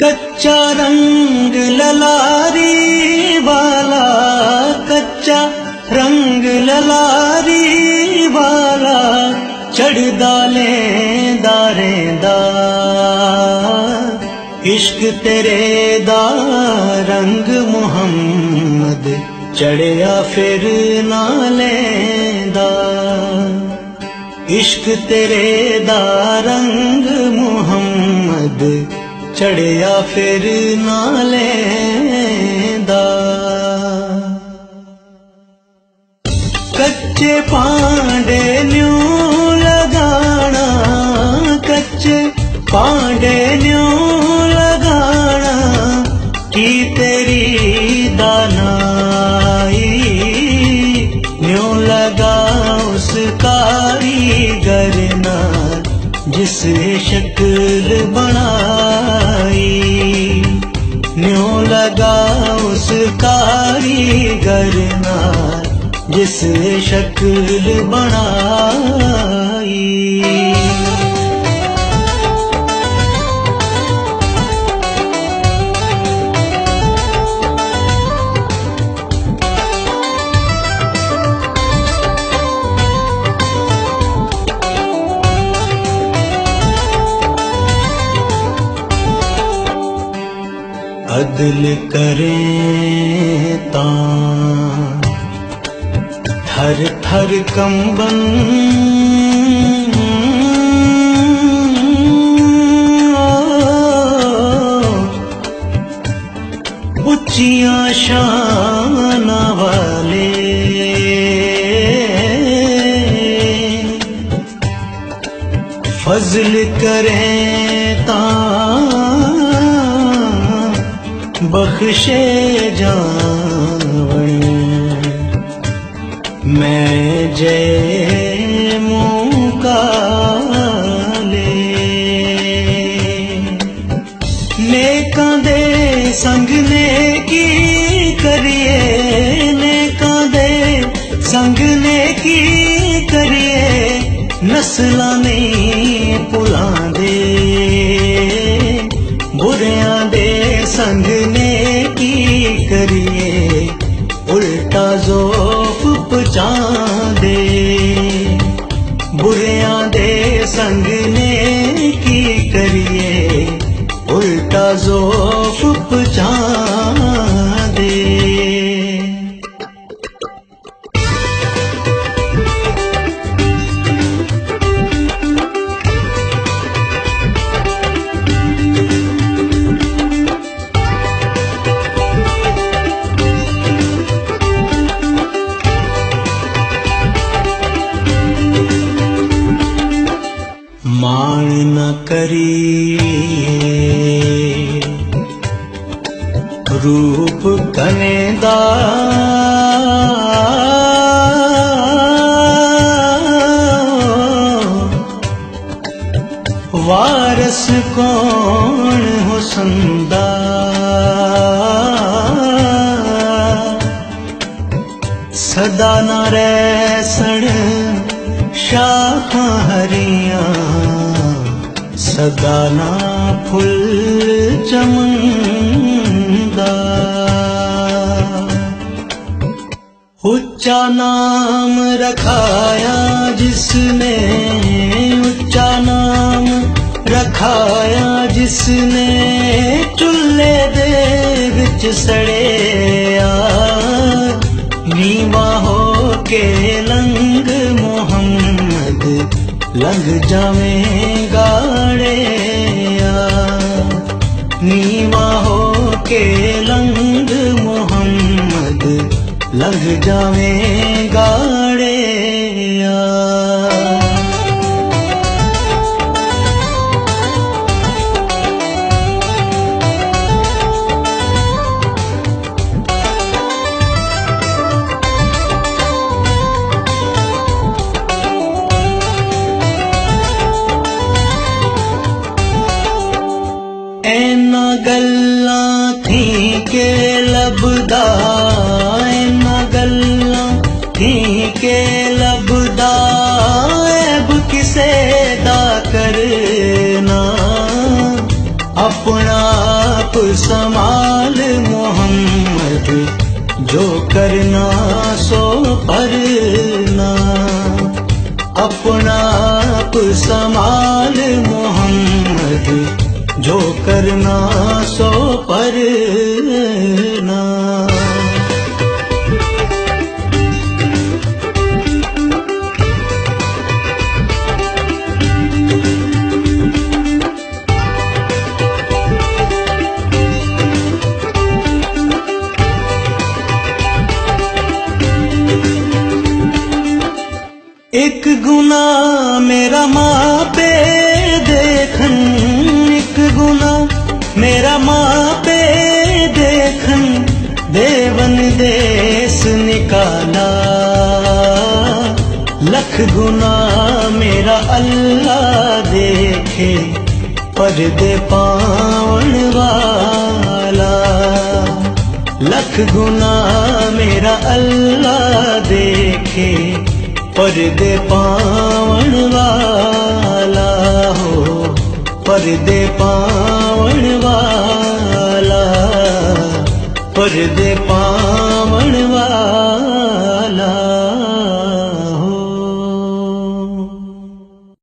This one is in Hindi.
कच्चा रंग ललारी वाला, कच्चा रंग ललारी वाला, चढ़ डाले दारे दा, इश्क तेरे दा रंग मुहम्मद चढ़िया फिर ना लेंदा, इश्क तेरे दा रंग मुहम्मद चढ़िया फिर ना लेंदा। कच्चे पांडे न्यू लगाना, कच्चे पांडे न्यू लगाना, की तेरी दानाई न्यू लगा उस कारीगर नाल जिसे शक्ल बनाई, न्यू लगा उस कारीगर नाल जिसे शक्ल बनाई। अदल करें तां थर थर कंबन, उच्चियां शाना वाले, फजल करें तां बख्शे जावण, मैं जय मुकाले, नेकां दे संग नेकी करिए, नेकां दे संग नेकी करिए, नस्लां नहीं भुलांदे, बुरियां दे संग नेकी करिए, उल्टा ज़ौफ़ पहुंचांदे, बुरियां दे संग नेकी करिए, उल्टा ज़ौफ़ पहुंचांदे। मान न करिए रूप कनेदा, वारस कौन हुसंदा, सदा न रैसण शाखां हरियां, सदा ना फुल चमंदा, उच्चा नाम रखाया जिसने, उच्चा नाम रखाया जिसने, चुल्हे दे विच सड़ेया, नीवा हो के लंग मुहम्मद लंघ जावें गाड़ेया, नीवा हो के लंघ मुहम्मद लंघ जावें गाड़ेया। ऐना गल्लां थी के लभदा, ऐना गल्लां थी के लभदा, ऐब किसे दा करना अपना आप संभाल मोहम्मद, जो करना सो परना। अपना आप संभाल मोहम्मद, जो करना सो परना। एक गुना मेरा माँ पे देखन, एक गुना मेरा माँ पे देखन, देवन देश निकाला। लख गुना मेरा अल्लाह देखे, पर्दे पावन वाला। लख गुना मेरा अल्लाह देखे, पर्दे पावन वाला हो, पर्दे पावन वाला, पर्दे पावन वाला।